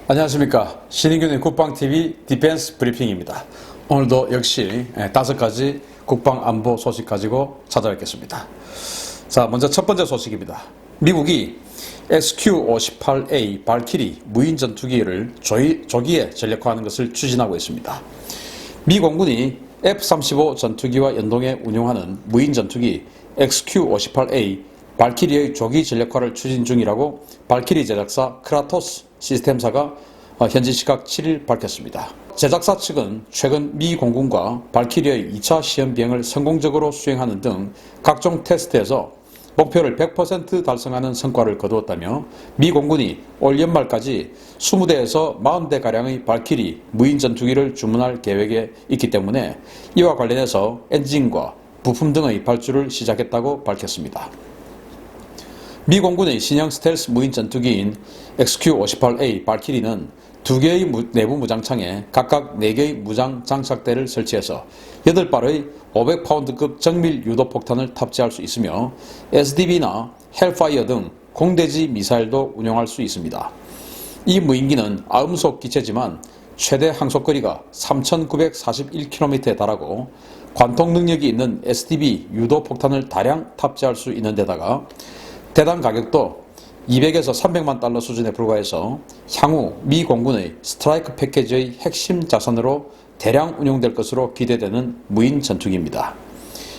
안녕하십니까. 신인균의 국방TV 디펜스 브리핑입니다. 오늘도 역시 5가지 국방안보 소식 가지고 찾아뵙겠습니다. 자, 먼저 첫 번째 소식입니다. 미국이 SQ-58A 발키리 무인 전투기를 조기에 전력화하는 것을 추진하고 있습니다. 미 공군이 F-35 전투기와 연동해 운용하는 무인 전투기 SQ-58A 발키리의 조기 전력화를 추진 중이라고 발키리 제작사 크라토스 시스템사가 현지 시각 7일 밝혔습니다. 제작사 측은 최근 미 공군과 발키리의 2차 시험 비행을 성공적으로 수행하는 등 각종 테스트에서 목표를 100% 달성하는 성과를 거두었다며 미 공군이 올 연말까지 20대에서 40대가량의 발키리 무인 전투기를 주문할 계획에 있기 때문에 이와 관련해서 엔진과 부품 등의 발주를 시작했다고 밝혔습니다. 미 공군의 신형 스텔스 무인 전투기인 XQ-58A 발키리는 2개의 내부 무장창에 각각 4개의 무장 장착대를 설치해서 8발의 500파운드급 정밀 유도 폭탄을 탑재할 수 있으며 SDB나 헬파이어 등 공대지 미사일도 운용할 수 있습니다. 이 무인기는 아음속 기체지만 최대 항속거리가 3,941km에 달하고 관통 능력이 있는 SDB 유도 폭탄을 다량 탑재할 수 있는 데다가 대당 가격도 200에서 300만 달러 수준에 불과해서 향후 미 공군의 스트라이크 패키지의 핵심 자산으로 대량 운용될 것으로 기대되는 무인 전투기입니다.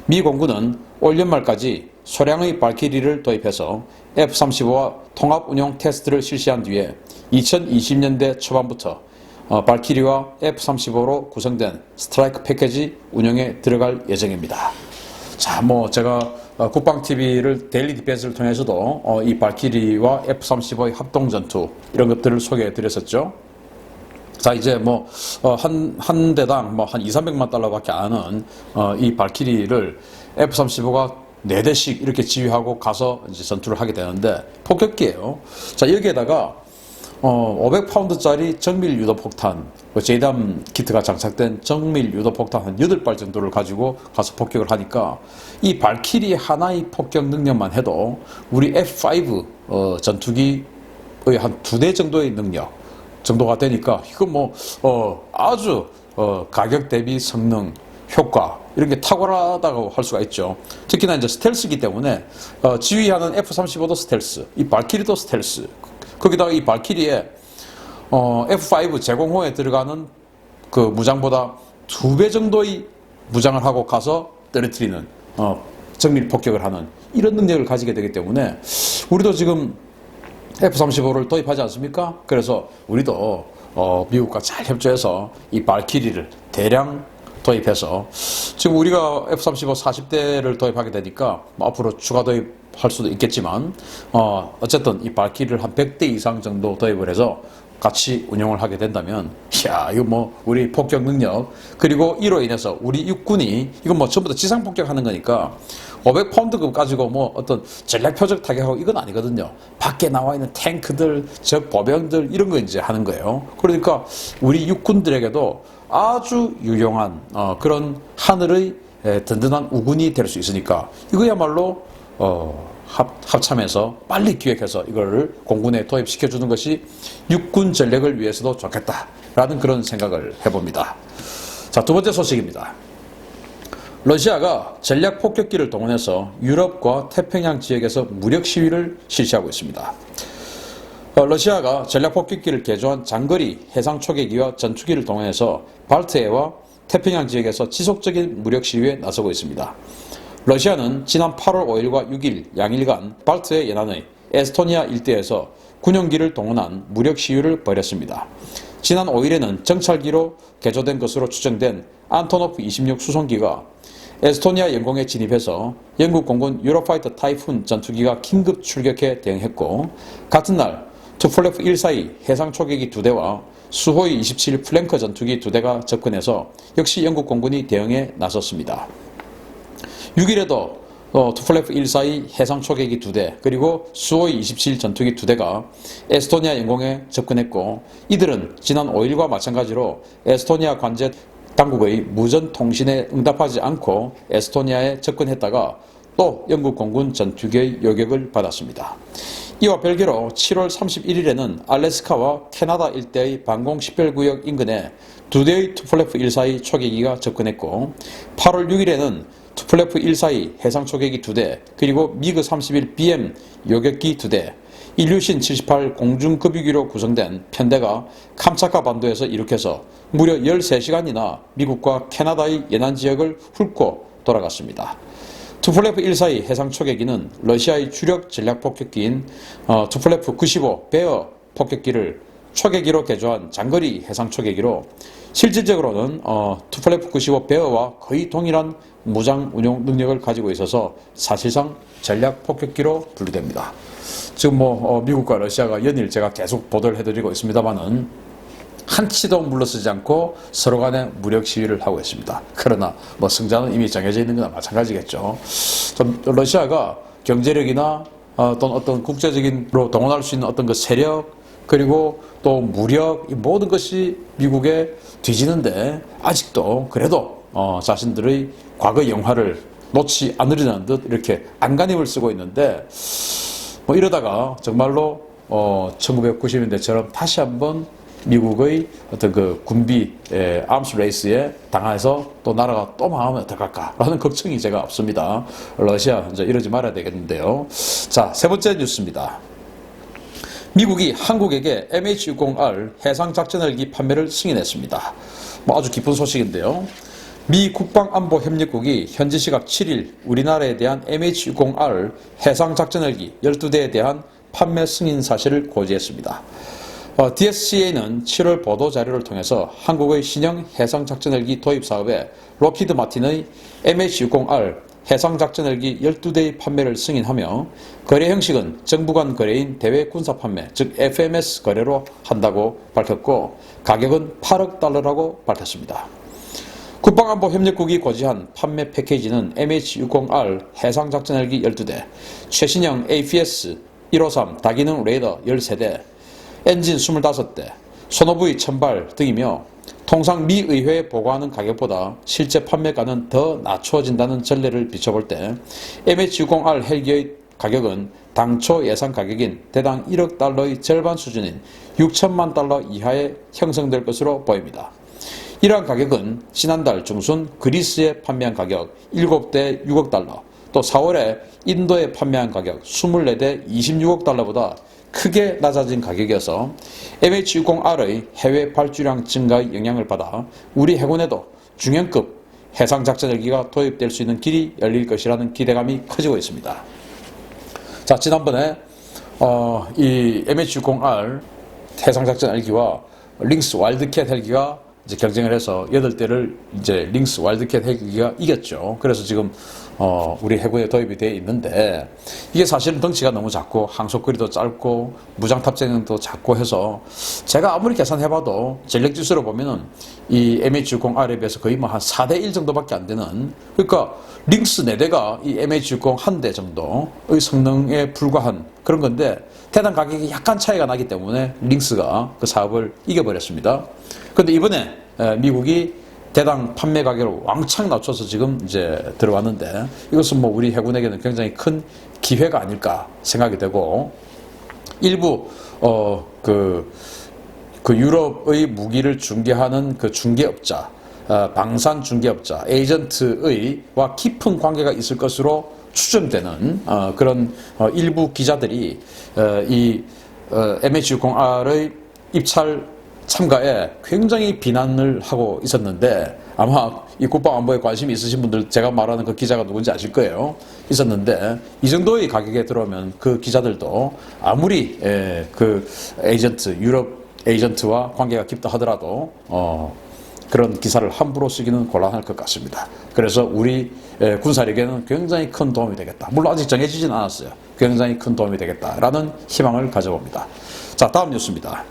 미 공군은 올 연말까지 소량의 발키리를 도입해서 F-35와 통합 운용 테스트를 실시한 뒤에 2020년대 초반부터 발키리와 F-35로 구성된 스트라이크 패키지 운영에 들어갈 예정입니다. 자, 제가 국방TV를 데일리 디펜스를 통해서도 이 발키리와 F-35의 합동전투 이런 것들을 소개해 드렸었죠. 자, 이제 한 대당 한 200~300만 달러밖에 안 하는 이 발키리를 F-35가 4대씩 이렇게 지휘하고 가서 이제 전투를 하게 되는데 폭격기예요. 자, 여기에다가 500파운드짜리 정밀 유도 폭탄, JDAM 키트가 장착된 정밀 유도 폭탄 한 8발 정도를 가지고 가서 폭격을 하니까 이 발키리 하나의 폭격 능력만 해도 우리 F5 전투기의 한 2대 정도의 능력 정도가 되니까 이거 아주 가격 대비 성능, 효과 이런 게 탁월하다고 할 수가 있죠. 특히나 이제 스텔스이기 때문에 지휘하는 F-35도 스텔스, 이 발키리도 스텔스. 거기다가 이 발키리에 F5 제공호에 들어가는 그 무장보다 2배 정도의 무장을 하고 가서 떨어뜨리는 정밀 폭격을 하는 이런 능력을 가지게 되기 때문에 우리도 지금 F-35를 도입하지 않습니까? 그래서 우리도 미국과 잘 협조해서 이 발키리를 대량 도입해서 지금 우리가 F-35 40대를 도입하게 되니까 앞으로 추가 도입할 수도 있겠지만 어쨌든 이 발키리를 한 100대 이상 정도 도입을 해서 같이 운용을 하게 된다면 이거 우리 폭격 능력 그리고 이로 인해서 우리 육군이 이건 전부 다 지상 폭격하는 거니까 500파운드급 가지고 어떤 전략 표적 타격하고 이건 아니거든요. 밖에 나와 있는 탱크들, 적 보병들 이런 거 이제 하는 거예요. 그러니까 우리 육군들에게도 아주 유용한 그런 하늘의 든든한 우군이 될 수 있으니까 이거야말로 합참해서 빨리 기획해서 이걸 공군에 도입시켜 주는 것이 육군 전력을 위해서도 좋겠다라는 그런 생각을 해봅니다. 자, 두 번째 소식입니다. 러시아가 전략 폭격기를 동원해서 유럽과 태평양 지역에서 무력 시위를 실시하고 있습니다. 러시아가 전략 폭격기를 개조한 장거리 해상 초계기와 전투기를 동원해서 발트해와 태평양 지역에서 지속적인 무력 시위에 나서고 있습니다. 러시아는 지난 8월 5일과 6일 양일간 발트해 연안의 에스토니아 일대에서 군용기를 동원한 무력 시위를 벌였습니다. 지난 5일에는 정찰기로 개조된 것으로 추정된 안토노프 26 수송기가 에스토니아 영공에 진입해서 영국 공군 유로파이터 타이푼 전투기가 긴급 출격해 대응했고 같은 날 투플레프 142 해상 초계기 2대와 수호이 27 플랭커 전투기 2대가 접근해서 역시 영국 공군이 대응에 나섰습니다. 6일에도 투플레프 142 해상 초계기 2대 그리고 수호이 27 전투기 2대가 에스토니아 영공에 접근했고 이들은 지난 5일과 마찬가지로 에스토니아 관제 당국의 무전 통신에 응답하지 않고 에스토니아에 접근했다가 또 영국 공군 전투기의 요격을 받았습니다. 이와 별개로 7월 31일에는 알래스카와 캐나다 일대의 방공 식별구역 인근에 두 대의 투플래프 142 초계기가 접근했고, 8월 6일에는 투플래프 142 해상 초계기 2대, 그리고 미그 31BM 요격기 2대, 일류신 78 공중급유기로 구성된 편대가 캄차카 반도에서 이륙해서 무려 13시간이나 미국과 캐나다의 연안 지역을 훑고 돌아갔습니다. 투플래프 142 해상 초계기는 러시아의 주력 전략 폭격기인 투플래프 95 베어 폭격기를 초계기로 개조한 장거리 해상 초계기로, 실질적으로는 투플래프 95 베어와 거의 동일한 무장 운용 능력을 가지고 있어서 사실상 전략 폭격기로 분류됩니다. 지금 미국과 러시아가 연일 제가 계속 보도를 해드리고 있습니다만은 한치도 물러서지 않고 서로 간에 무력 시위를 하고 있습니다. 그러나 승자는 이미 정해져 있는 거나 마찬가지겠죠. 좀 러시아가 경제력이나 또는 어떤 국제적인로 동원할 수 있는 어떤 그 세력, 그리고 또 무력, 이 모든 것이 미국에 뒤지는데 아직도 그래도 자신들의 과거 영화를 놓지 않으려는 듯 이렇게 안간힘을 쓰고 있는데, 이러다가 정말로 1990년대처럼 다시 한번 미국의 어떤 그 군비 암스 레이스에 당해서 또 나라가 또 망하면 어떡할까라는 걱정이 제가 없습니다. 러시아 이제 이러지 말아야 되겠는데요. 자, 세 번째 뉴스입니다. 미국이 한국에게 MH-60R 해상작전헬기 판매를 승인했습니다. 아주 기쁜 소식인데요. 미 국방안보협력국이 현지 시각 7일 우리나라에 대한 MH-60R 해상작전헬기 12대에 대한 판매 승인 사실을 고지했습니다. DSCA는 7월 보도자료를 통해서 한국의 신형 해상작전헬기 도입 사업에 록히드 마틴의 MH-60R 해상작전헬기 12대의 판매를 승인하며, 거래 형식은 정부 간 거래인 대외군사판매, 즉 FMS 거래로 한다고 밝혔고, 가격은 8억 달러라고 밝혔습니다. 국방안보협력국이 고지한 판매 패키지는 MH-60R 해상작전헬기 12대, 최신형 APS-153 다기능 레이더 13대, 엔진 25대, 소노부의 천발 등이며, 통상 미 의회에 보고하는 가격보다 실제 판매가는 더 낮춰진다는 전례를 비춰볼 때 MH-60R 헬기의 가격은 당초 예상 가격인 대당 1억 달러의 절반 수준인 6천만 달러 이하에 형성될 것으로 보입니다. 이러한 가격은 지난달 중순 그리스에 판매한 가격 7대 6억 달러, 또 4월에 인도에 판매한 가격 24대 26억 달러보다 크게 낮아진 가격이어서 MH-60R의 해외 발주량 증가의 영향을 받아 우리 해군에도 중형급 해상작전헬기가 도입될 수 있는 길이 열릴 것이라는 기대감이 커지고 있습니다. 자, 지난번에 이 MH-60R 해상작전헬기와 링스 와일드캣 헬기가 이제 경쟁을 해서 8대를 이제 링스 와일드캣 헬기가 이겼죠. 그래서 지금 우리 해군에 도입이 되어 있는데, 이게 사실은 덩치가 너무 작고 항속거리도 짧고 무장 탑재능도 작고 해서 제가 아무리 계산해봐도 전력지수로 보면은 이 MH-60R에 비해서 거의 한 4대1 정도밖에 안 되는, 그러니까 링스 4대가 이 MH-60 1대 정도의 성능에 불과한 그런 건데, 대당 가격이 약간 차이가 나기 때문에 링스가 그 사업을 이겨버렸습니다. 그런데 이번에 미국이 대당 판매 가격을 왕창 낮춰서 지금 이제 들어왔는데, 이것은 우리 해군에게는 굉장히 큰 기회가 아닐까 생각이 되고, 일부 그 유럽의 무기를 중개하는 그 중개업자, 방산 중개업자, 에이전트와 깊은 관계가 있을 것으로 추정되는 그런 일부 기자들이 이 MH-60R의 입찰 참가에 굉장히 비난을 하고 있었는데, 아마 이 국방안보에 관심이 있으신 분들 제가 말하는 그 기자가 누군지 아실 거예요. 있었는데, 이 정도의 가격에 들어오면 그 기자들도 아무리 그 에이전트, 유럽 에이전트와 관계가 깊다 하더라도 그런 기사를 함부로 쓰기는 곤란할 것 같습니다. 그래서 우리 군사력에는 굉장히 큰 도움이 되겠다. 물론 아직 정해지진 않았어요. 굉장히 큰 도움이 되겠다라는 희망을 가져봅니다. 자, 다음 뉴스입니다.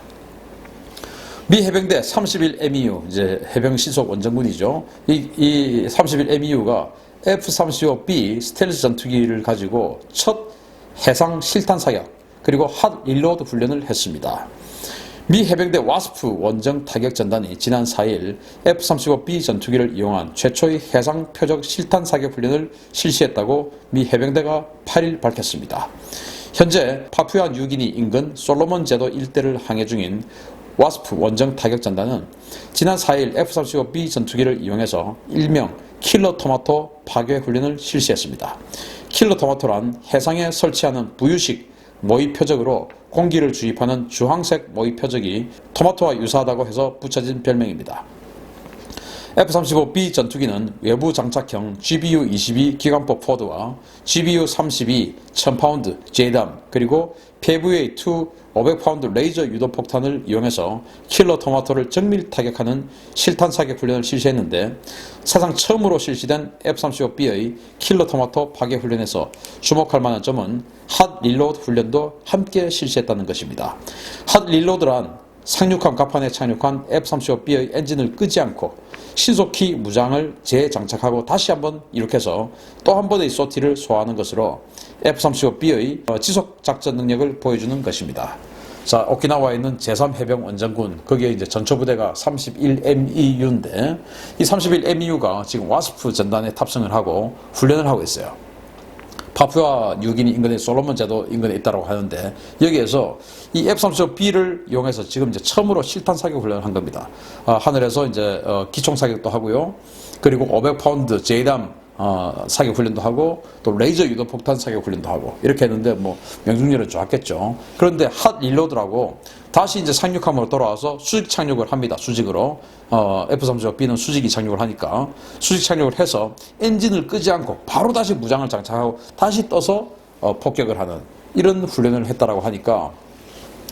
미 해병대 31MEU, 이제 해병 시속 원정군이죠. 이 31MEU가 F-35B 스텔스 전투기를 가지고 첫 해상 실탄 사격, 그리고 핫 릴로드 훈련을 했습니다. 미 해병대 와스프 원정 타격 전단이 지난 4일 F-35B 전투기를 이용한 최초의 해상 표적 실탄 사격 훈련을 실시했다고 미 해병대가 8일 밝혔습니다. 현재 파푸아 뉴기니 인근 솔로몬 제도 일대를 항해 중인 와스프 원정 타격전단은 지난 4일 F-35B 전투기를 이용해서 일명 킬러 토마토 파괴 훈련을 실시했습니다. 킬러 토마토란 해상에 설치하는 부유식 모의 표적으로 공기를 주입하는 주황색 모의 표적이 토마토와 유사하다고 해서 붙여진 별명입니다. F-35B 전투기는 외부 장착형 GBU-22 기관포 포드와 GBU-32 1000파운드 JDAM 그리고 PAVA-2 500파운드 레이저 유도 폭탄을 이용해서 킬러 토마토를 정밀 타격하는 실탄 사격 훈련을 실시했는데 사상 처음으로 실시된 F-35B의 킬러 토마토 파괴 훈련에서 주목할 만한 점은 핫 릴로드 훈련도 함께 실시했다는 것입니다. 핫 릴로드란 상륙함 갑판에 착륙한 F-35B의 엔진을 끄지 않고 신속히 무장을 재장착하고 다시 한번 이륙해서 또 한 번의 소티를 소화하는 것으로 F-35B의 지속 작전 능력을 보여주는 것입니다. 자, 오키나와에 있는 제3해병원정군, 거기에 이제 전초부대가 31MEU인데 이 31MEU가 지금 와스프 전단에 탑승을 하고 훈련을 하고 있어요. 파푸아 뉴기니 인근의 솔로몬 제도 인근에 있다고 하는데 여기에서 이 F-35B를 이용해서 지금 이제 처음으로 실탄 사격 훈련을 한 겁니다. 하늘에서 이제 기총 사격도 하고요. 그리고 500파운드 JDAM 사격 훈련도 하고 또 레이저 유도 폭탄 사격 훈련도 하고 이렇게 했는데 뭐 명중률은 좋았겠죠. 그런데 핫 릴로드라고 다시 이제 상륙함으로 돌아와서 수직 착륙을 합니다. 수직으로 F-35B는 수직이 착륙을 하니까 수직 착륙을 해서 엔진을 끄지 않고 바로 다시 무장을 장착하고 다시 떠서 폭격을 하는 이런 훈련을 했다라고 하니까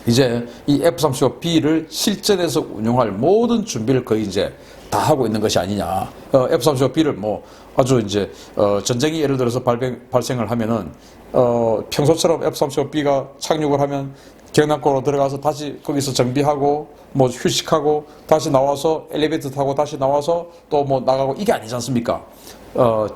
이제 이 F-35B를 실전에서 운용할 모든 준비를 거의 이제 다 하고 있는 것이 아니냐. F-35B를 뭐 아주 이제 전쟁이 예를 들어서 발생을 하면은 평소처럼 F-35B가 착륙을 하면 경납고로 들어가서 다시 거기서 정비하고 뭐 휴식하고 다시 나와서 엘리베이터 타고 다시 나와서 또 뭐 나가고 이게 아니지 않습니까?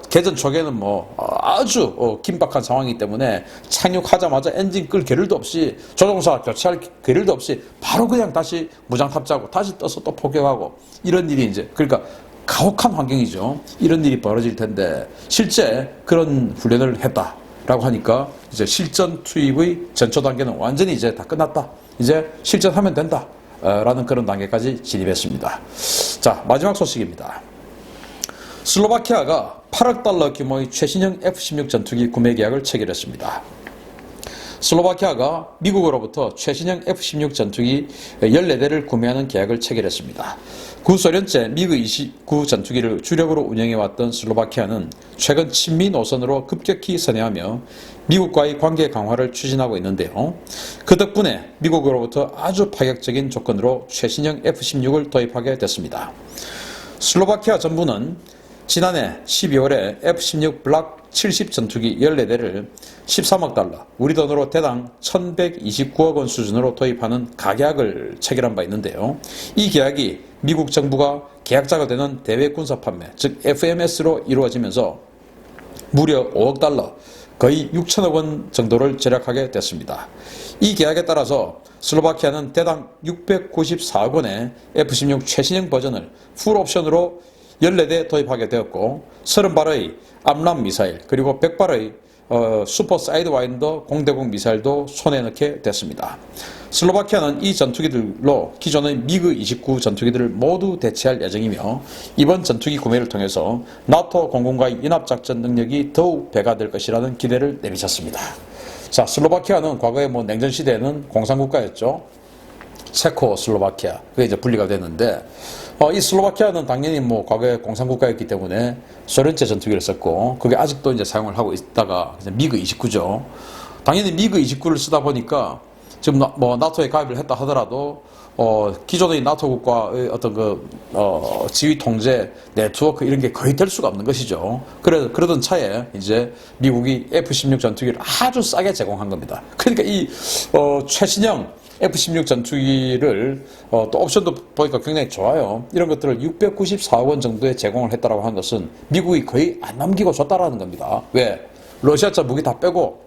개전 초기에는 뭐 아주 긴박한 상황이기 때문에 착륙하자마자 엔진 끌 겨를도 없이 조종사 교체할 겨를도 없이 바로 그냥 다시 무장 탑재하고 다시 떠서 또 폭격하고 이런 일이 이제 그러니까 가혹한 환경이죠. 이런 일이 벌어질 텐데 실제 그런 훈련을 했다라고 하니까 이제 실전 투입의 전초 단계는 완전히 이제 다 끝났다. 이제 실전하면 된다. 라는 그런 단계까지 진입했습니다. 자, 마지막 소식입니다. 슬로바키아가 8억 달러 규모의 최신형 F-16 전투기 구매 계약을 체결했습니다. 슬로바키아가 미국으로부터 최신형 F-16 전투기 14대를 구매하는 계약을 체결했습니다. 구소련제 미그-29 전투기를 주력으로 운영해왔던 슬로바키아는 최근 친미 노선으로 급격히 선회하며 미국과의 관계 강화를 추진하고 있는데요. 그 덕분에 미국으로부터 아주 파격적인 조건으로 최신형 F-16을 도입하게 됐습니다. 슬로바키아 정부는 지난해 12월에 F-16 블락 70 전투기 14대를 13억 달러, 우리 돈으로 대당 1129억 원 수준으로 도입하는 가계약을 체결한 바 있는데요. 이 계약이 미국 정부가 계약자가 되는 대외 군사 판매, 즉 FMS로 이루어지면서 무려 5억 달러, 거의 6천억 원 정도를 절약하게 됐습니다. 이 계약에 따라서 슬로바키아는 대당 694억 원의 F-16 최신형 버전을 풀옵션으로 14대 도입하게 되었고 30발의 암람 미사일 그리고 100발의 슈퍼 사이드와인더 공대공 미사일도 손에 넣게 됐습니다. 슬로바키아는 이 전투기들로 기존의 미그-29 전투기들을 모두 대체할 예정이며 이번 전투기 구매를 통해서 나토 공군과의 연합작전 능력이 더욱 배가될 것이라는 기대를 내비쳤습니다. 자, 슬로바키아는 과거에 뭐 냉전 시대에는 공산국가였죠. 체코슬로바키아 그게 이제 분리가 됐는데 이 슬로바키아는 당연히 뭐 과거에 공산국가였기 때문에 소련제 전투기를 썼고 그게 아직도 이제 사용을 하고 있다가 미그-29죠. 당연히 미그-29를 쓰다 보니까 지금 뭐 나토에 가입을 했다 하더라도 기존의 나토 국가의 어떤 지휘 통제 네트워크 이런 게 거의 될 수가 없는 것이죠. 그러던 차에 이제 미국이 F-16 전투기를 아주 싸게 제공한 겁니다. 그러니까 이 최신형 F-16 전투기를 또 옵션도 보니까 굉장히 좋아요. 이런 것들을 694억 원 정도에 제공을 했다라고 하는 것은 미국이 거의 안 남기고 줬다라는 겁니다. 왜? 러시아차 무기 다 빼고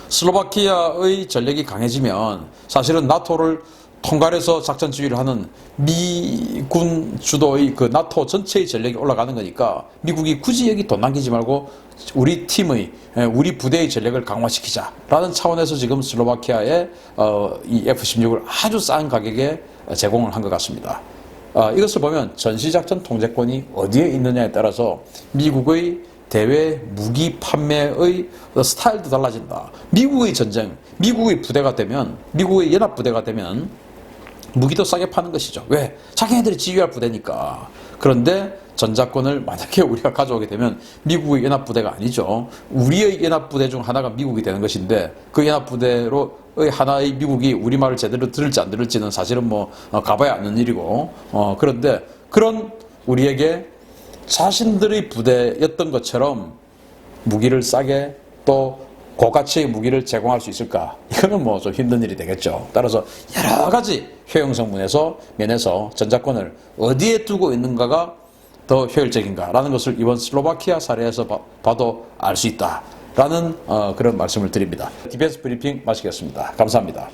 슬로바키아의 전력이 강해지면 사실은 나토를 통갈에서 작전 지휘를 하는 미군 주도의 그 나토 전체의 전력이 올라가는 거니까 미국이 굳이 여기 돈 남기지 말고 우리 팀의, 우리 부대의 전력을 강화시키자라는 차원에서 지금 슬로바키아에 이 F-16을 아주 싼 가격에 제공을 한 것 같습니다. 이것을 보면 전시작전 통제권이 어디에 있느냐에 따라서 미국의 대외 무기 판매의 스타일도 달라진다. 미국의 전쟁, 미국의 부대가 되면, 미국의 연합부대가 되면 무기도 싸게 파는 것이죠. 왜? 자기네들이 지휘할 부대니까. 그런데 전자권을 만약에 우리가 가져오게 되면 미국의 연합부대가 아니죠. 우리의 연합부대 중 하나가 미국이 되는 것인데 그 연합부대로의 하나의 미국이 우리말을 제대로 들을지 안 들을지는 사실은 가봐야 아는 일이고 그런데 그런 우리에게 자신들의 부대였던 것처럼 무기를 싸게 또 고가치의 무기를 제공할 수 있을까? 이거는 좀 힘든 일이 되겠죠. 따라서 여러 가지 효용성 면에서 전자권을 어디에 두고 있는가가 더 효율적인가라는 것을 이번 슬로바키아 사례에서 봐도 알 수 있다라는 그런 말씀을 드립니다. 디펜스 브리핑 마치겠습니다. 감사합니다.